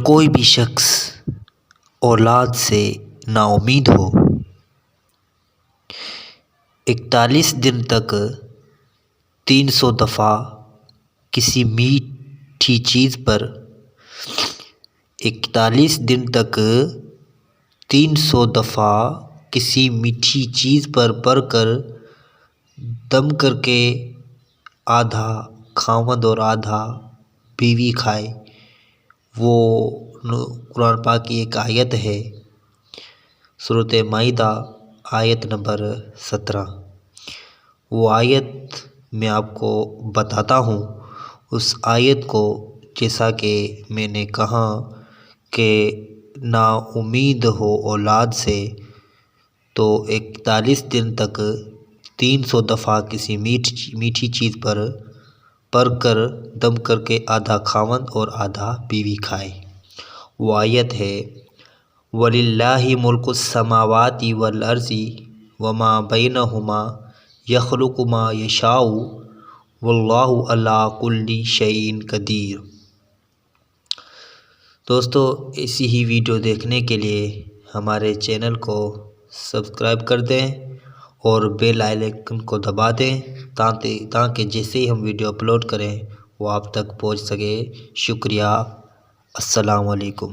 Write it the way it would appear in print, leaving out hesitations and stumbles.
کوئی بھی شخص اولاد سے نا امید ہو، 41 دن تک 300 دفعہ کسی میٹھی چیز پر 41 دن تک 300 دفعہ کسی میٹھی چیز پر پڑھ کر دم کر کے آدھا خاوند اور آدھا بیوی کھائے، وہ قرآن پاک کی ایک آیت ہے، سورۃ مائدہ آیت نمبر 17۔ وہ آیت میں آپ کو بتاتا ہوں۔ اس آیت کو جیسا کہ میں نے کہا کہ نا امید ہو اولاد سے تو 41 دن تک 300 دفعہ کسی میٹھی چیز پر پڑھ کر دم کر کے آدھا خاوند اور آدھا بیوی کھائے۔ وہ آیت ہے، وَلِلَّهِ مُلْكُ السَّمَاوَاتِ وَالْأَرْضِ وَمَا بَيْنَهُمَا يَخْلُقُ مَا يَشَاءُ وَاللَّهُ عَلَىٰ كُلِّ شَيْءٍ قَدِيرٌ۔ دوستو، ایسی ہی ویڈیو دیکھنے کے لیے ہمارے چینل کو سبسکرائب کر دیں اور بیل آئیکن کو دبا دیں تاکہ جیسے ہی ہم ویڈیو اپلوڈ کریں وہ آپ تک پہنچ سکے۔ شکریہ، السلام علیکم۔